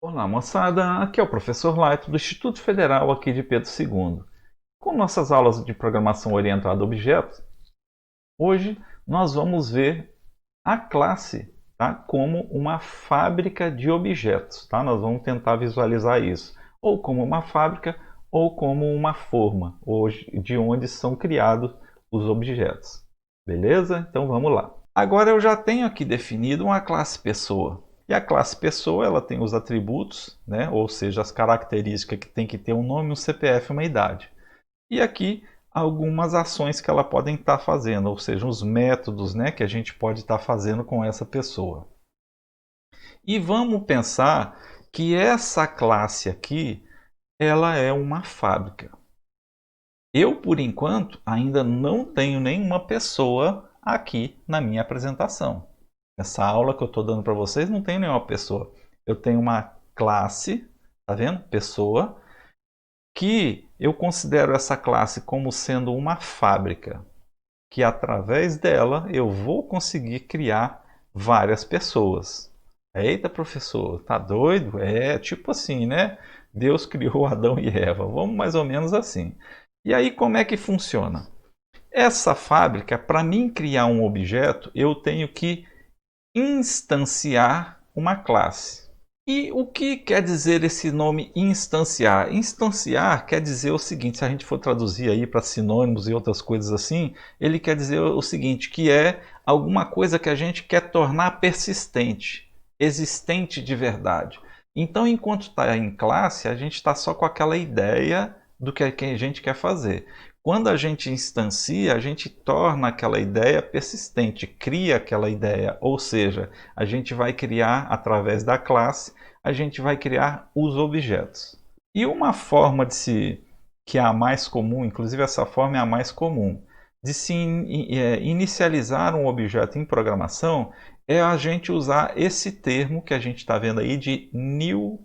Olá, moçada! Aqui é o professor Laito do Instituto Federal aqui de Pedro II. Com nossas aulas de programação orientada a objetos, hoje nós vamos ver a classe, tá, como uma fábrica de objetos. Tá? Nós vamos tentar visualizar isso, ou como uma fábrica ou como uma forma, de onde são criados os objetos. Beleza? Então vamos lá. Agora eu já tenho aqui definido uma classe pessoa. E a classe pessoa ela tem os atributos, né? Ou seja, as características que tem que ter um nome, um CPF e uma idade. E aqui algumas ações que ela podem estar fazendo, ou seja, os métodos, né, que a gente pode estar fazendo com essa pessoa. E vamos pensar que essa classe aqui, ela é uma fábrica. Eu, por enquanto, ainda não tenho nenhuma pessoa aqui na minha apresentação. Essa aula que eu estou dando para vocês não tem nenhuma pessoa. Eu tenho uma classe, tá vendo? Pessoa, que eu considero essa classe como sendo uma fábrica, que através dela eu vou conseguir criar várias pessoas. Eita, professor, tá doido? É tipo assim, né? Deus criou Adão e Eva. Vamos mais ou menos assim. E aí como é que funciona? Essa fábrica, para mim criar um objeto, eu tenho que instanciar uma classe. E o que quer dizer esse nome instanciar? Instanciar quer dizer o seguinte, se a gente for traduzir aí para sinônimos e outras coisas assim, ele quer dizer o seguinte, que é alguma coisa que a gente quer tornar persistente, existente de verdade. Então, enquanto está em classe, a gente está só com aquela ideia do que a gente quer fazer. Quando a gente instancia, a gente torna aquela ideia persistente, cria aquela ideia, ou seja, a gente vai criar através da classe, a gente vai criar os objetos. E uma forma que é a mais comum, inclusive essa forma é a mais comum, de se inicializar um objeto em programação é a gente usar esse termo que a gente está vendo aí de new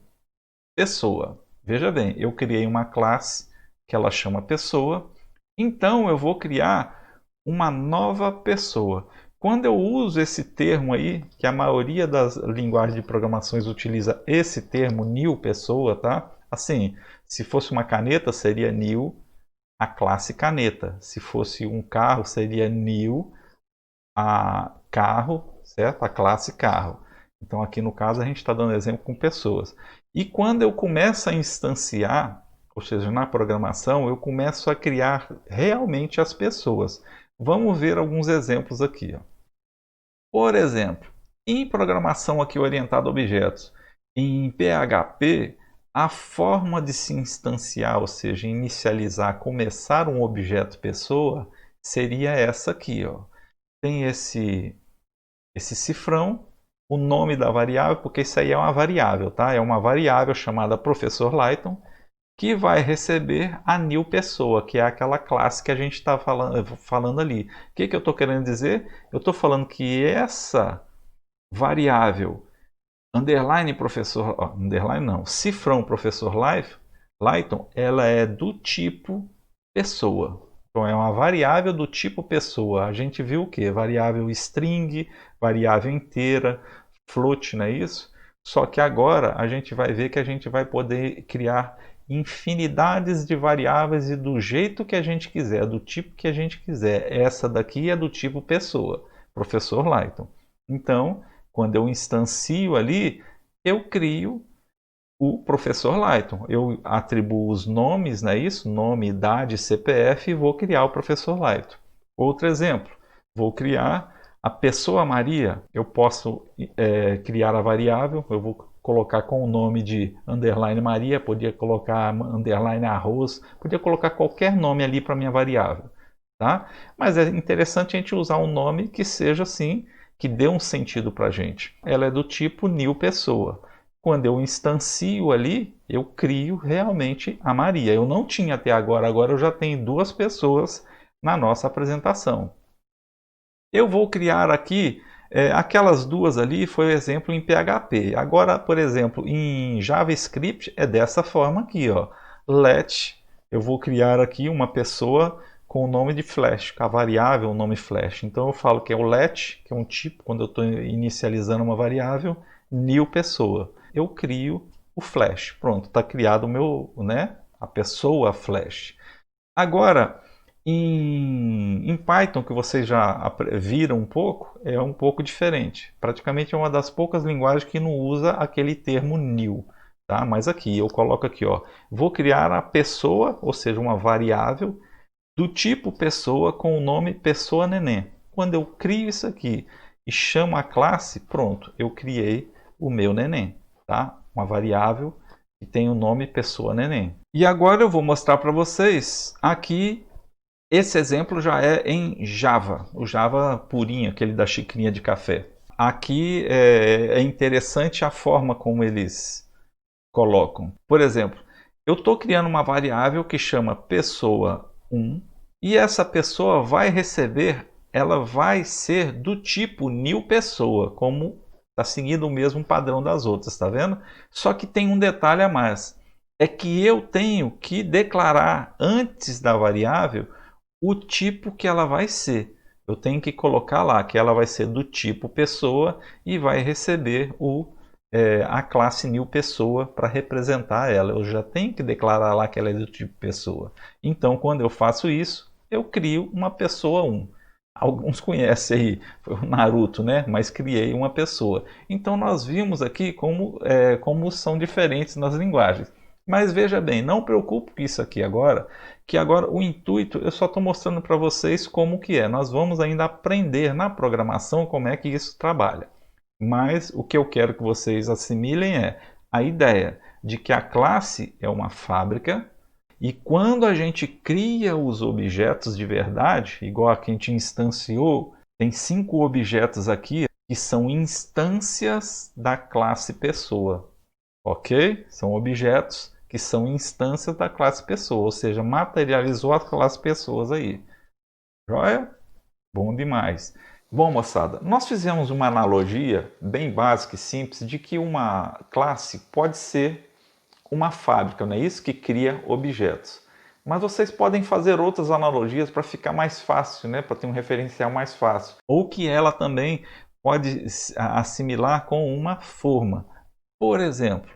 pessoa. Veja bem, eu criei uma classe que ela chama pessoa, então eu vou criar uma nova pessoa. Quando eu uso esse termo aí, que a maioria das linguagens de programações utiliza esse termo new pessoa, tá? Assim, se fosse uma caneta seria new a classe caneta. Se fosse um carro seria new a carro, certo? A classe carro. Então aqui no caso a gente está dando exemplo com pessoas. E quando eu começo a instanciar, ou seja, na programação, eu começo a criar realmente as pessoas. Vamos ver alguns exemplos aqui. Ó. Por exemplo, em programação aqui orientada a objetos, em PHP, a forma de se instanciar, ou seja, inicializar, começar um objeto pessoa, seria essa aqui. Ó. Tem esse cifrão, o nome da variável, porque isso aí é uma variável, tá? É uma variável chamada professor Layton, que vai receber a new pessoa, que é aquela classe que a gente está falando ali. O que eu estou querendo dizer? Eu estou falando que essa variável underline professor, underline não, cifrão professor Layton, ela é do tipo pessoa. Então é uma variável do tipo pessoa. A gente viu o que? Variável string, variável inteira, float, não é isso? Só que agora a gente vai ver que a gente vai poder criar infinidades de variáveis e do jeito que a gente quiser, do tipo que a gente quiser. Essa daqui é do tipo pessoa, professor Layton. Então, quando eu instancio ali, eu crio o professor Layton. Eu atribuo os nomes, não é isso? Nome, idade, CPF e vou criar o professor Layton. Outro exemplo, vou criar a pessoa Maria. Eu posso criar a variável, eu vou colocar com o nome de underline Maria, podia colocar underline arroz, podia colocar qualquer nome ali para minha variável. Tá? Mas é interessante a gente usar um nome que seja assim, que dê um sentido para a gente. Ela é do tipo new pessoa. Quando eu instancio ali, eu crio realmente a Maria. Eu não tinha até agora, agora eu já tenho duas pessoas na nossa apresentação. Eu vou criar aqui, aquelas duas ali foi o exemplo em PHP. Agora, por exemplo, em JavaScript é dessa forma aqui, ó. Let, eu vou criar aqui uma pessoa com o nome de Flash, com a variável o nome Flash. Então eu falo que é o let, que é um tipo, quando eu estou inicializando uma variável, new pessoa. Eu crio o Flash. Pronto, está criado o meu, né, a pessoa Flash. Agora, em Python, que vocês já viram um pouco, é um pouco diferente. Praticamente é uma das poucas linguagens que não usa aquele termo new. Tá? Mas aqui, eu coloco aqui, ó, vou criar a pessoa, ou seja, uma variável, do tipo pessoa com o nome pessoa neném. Quando eu crio isso aqui e chamo a classe, pronto, eu criei o meu neném. Tá? Uma variável que tem o nome pessoa neném. E agora eu vou mostrar para vocês aqui. Esse exemplo já é em Java, o Java purinho, aquele da xicrinha de café. Aqui é interessante a forma como eles colocam. Por exemplo, eu estou criando uma variável que chama pessoa1 e essa pessoa vai receber, ela vai ser do tipo new pessoa, como está seguindo o mesmo padrão das outras, tá vendo? Só que tem um detalhe a mais, é que eu tenho que declarar antes da variável o tipo que ela vai ser. Eu tenho que colocar lá que ela vai ser do tipo pessoa e vai receber a classe new pessoa para representar ela. Eu já tenho que declarar lá que ela é do tipo pessoa. Então, quando eu faço isso, eu crio uma pessoa 1. Alguns conhecem aí, foi o Naruto, né? Mas criei uma pessoa. Então, nós vimos aqui como são diferentes nas linguagens. Mas veja bem, não preocupe com isso aqui agora, que agora o intuito, eu só estou mostrando para vocês como que é. Nós vamos ainda aprender na programação como é que isso trabalha. Mas o que eu quero que vocês assimilem é a ideia de que a classe é uma fábrica e quando a gente cria os objetos de verdade, igual a que a gente instanciou, tem 5 objetos aqui que são instâncias da classe pessoa. Ok? São objetos que são instâncias da classe pessoa, ou seja, materializou a classe pessoas aí. Joia? Bom demais. Bom, moçada, nós fizemos uma analogia bem básica e simples de que uma classe pode ser uma fábrica, não é isso? Que cria objetos. Mas vocês podem fazer outras analogias para ficar mais fácil, né? Para ter um referencial mais fácil. Ou que ela também pode assimilar com uma forma. Por exemplo,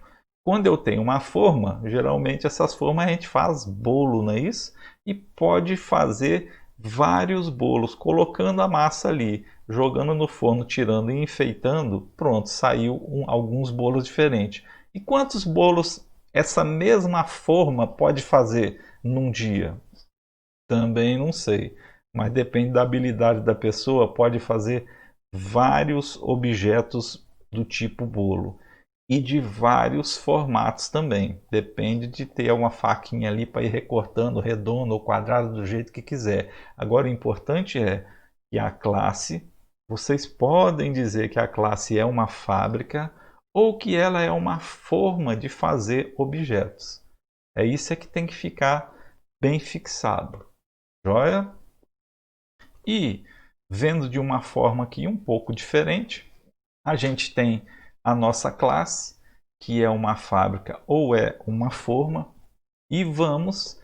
quando eu tenho uma forma, geralmente essas formas a gente faz bolo, não é isso? E pode fazer vários bolos, colocando a massa ali, jogando no forno, tirando e enfeitando, pronto, saiu alguns bolos diferentes. E quantos bolos essa mesma forma pode fazer num dia? Também não sei, mas depende da habilidade da pessoa, pode fazer vários objetos do tipo bolo e de vários formatos também. Depende de ter uma faquinha ali para ir recortando redondo ou quadrado do jeito que quiser. Agora o importante é que a classe, vocês podem dizer que a classe é uma fábrica ou que ela é uma forma de fazer objetos. É isso que tem que ficar bem fixado. Joia? E vendo de uma forma aqui um pouco diferente, a gente tem a nossa classe, que é uma fábrica ou é uma forma, e vamos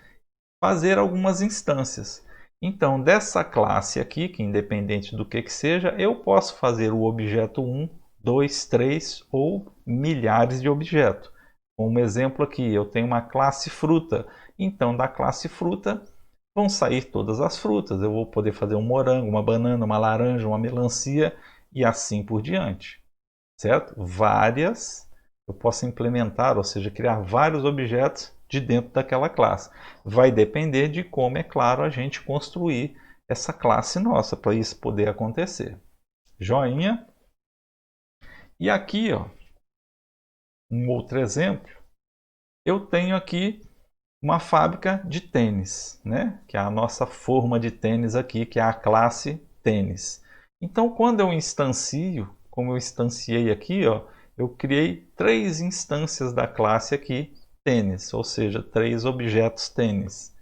fazer algumas instâncias. Então, dessa classe aqui, que independente do que seja, eu posso fazer o objeto 1, 2, 3 ou milhares de objetos. Como exemplo aqui, eu tenho uma classe fruta. Então, da classe fruta vão sair todas as frutas. Eu vou poder fazer um morango, uma banana, uma laranja, uma melancia e assim por diante. Certo? Várias, eu posso implementar, ou seja, criar vários objetos de dentro daquela classe. Vai depender de como, é claro, a gente construir essa classe nossa para isso poder acontecer. Joinha. E aqui, ó, um outro exemplo, eu tenho aqui uma fábrica de tênis, né? Que é a nossa forma de tênis aqui, que é a classe tênis. Então, quando eu instancio, como eu instanciei aqui, ó, eu criei 3 instâncias da classe aqui, tênis, ou seja, 3 objetos tênis,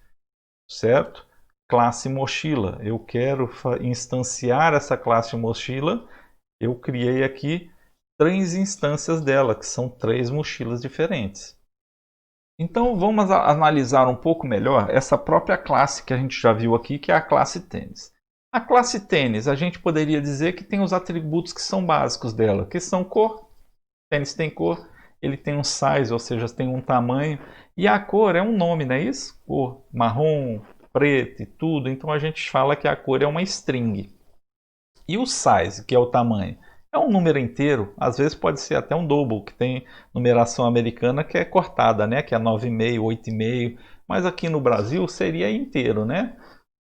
certo? Classe mochila, eu quero instanciar essa classe mochila, eu criei aqui 3 instâncias dela, que são 3 mochilas diferentes. Então vamos analisar um pouco melhor essa própria classe que a gente já viu aqui, que é a classe tênis. A classe tênis, a gente poderia dizer que tem os atributos que são básicos dela, que são cor, tênis tem cor, ele tem um size, ou seja, tem um tamanho, e a cor é um nome, não é isso? Cor marrom, preto e tudo, então a gente fala que a cor é uma string. E o size, que é o tamanho, é um número inteiro, às vezes pode ser até um double, que tem numeração americana que é cortada, né? Que é 9,5, 8,5, mas aqui no Brasil seria inteiro, né?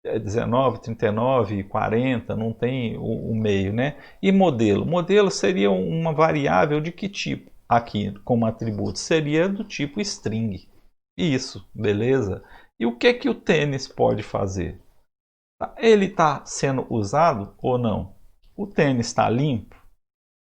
19, 39, 40, não tem o meio, né? E modelo? Modelo seria uma variável de que tipo? Aqui, como atributo, seria do tipo string. Isso, beleza? E o que que o tênis pode fazer? Ele está sendo usado ou não? O tênis está limpo?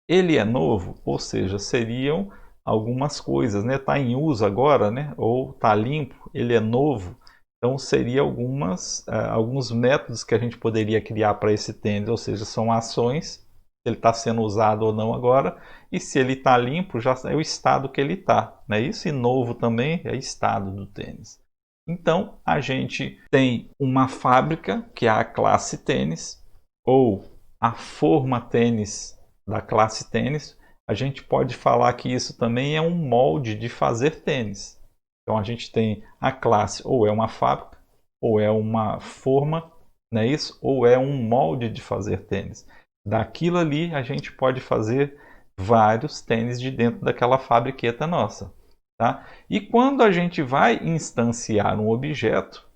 Ele é novo? Ou seja, seriam algumas coisas, né? Está em uso agora, né? Ou está limpo? Ele é novo? Então, seria alguns métodos que a gente poderia criar para esse tênis, ou seja, são ações, se ele está sendo usado ou não agora, e se ele está limpo, já é o estado que ele está, né? Isso e novo também é estado do tênis. Então, a gente tem uma fábrica, que é a classe tênis, ou a forma tênis da classe tênis. A gente pode falar que isso também é um molde de fazer tênis. Então, a gente tem a classe, ou é uma fábrica, ou é uma forma, não é isso? Ou é um molde de fazer tênis. Daquilo ali, a gente pode fazer vários tênis de dentro daquela fabriqueta nossa. Tá? E quando a gente vai instanciar um objeto,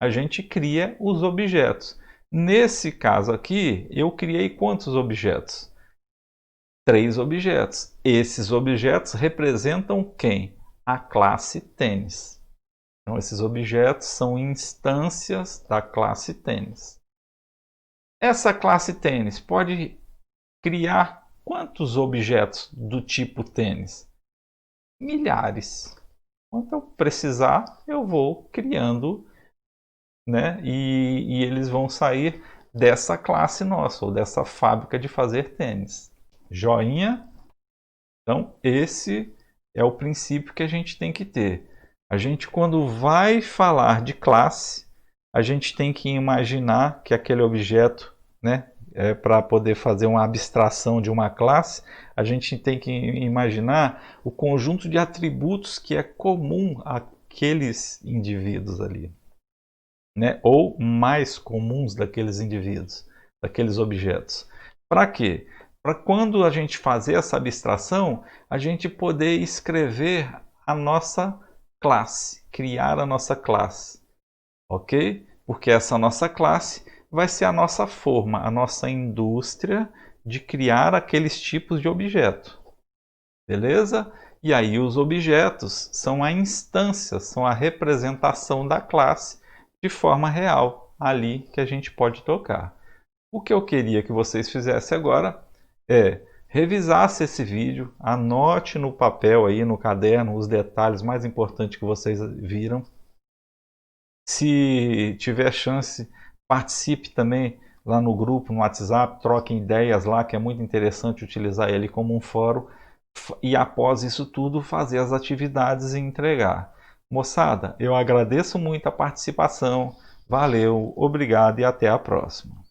a gente cria os objetos. Nesse caso aqui, eu criei quantos objetos? 3 objetos. Esses objetos representam quem? A classe tênis. Então, esses objetos são instâncias da classe tênis. Essa classe tênis pode criar quantos objetos do tipo tênis? Milhares. Quanto eu precisar, eu vou criando, né? E eles vão sair dessa classe nossa, ou dessa fábrica de fazer tênis. Joinha? Então, esse é o princípio que a gente tem que ter. A gente, quando vai falar de classe, a gente tem que imaginar que aquele objeto, né? Para poder fazer uma abstração de uma classe, a gente tem que imaginar o conjunto de atributos que é comum àqueles indivíduos ali, né? Ou mais comuns daqueles indivíduos, daqueles objetos. Para quê? Para quando a gente fazer essa abstração, a gente poder escrever a nossa classe, criar a nossa classe, ok? Porque essa nossa classe vai ser a nossa forma, a nossa indústria de criar aqueles tipos de objeto. Beleza? E aí os objetos são a instância, são a representação da classe de forma real, ali que a gente pode tocar. O que eu queria que vocês fizessem agora é revisasse esse vídeo, anote no papel aí, no caderno, os detalhes mais importantes que vocês viram. Se tiver chance, participe também lá no grupo, no WhatsApp, troquem ideias lá, que é muito interessante utilizar ele como um fórum. E após isso tudo, fazer as atividades e entregar. Moçada, eu agradeço muito a participação. Valeu, obrigado e até a próxima.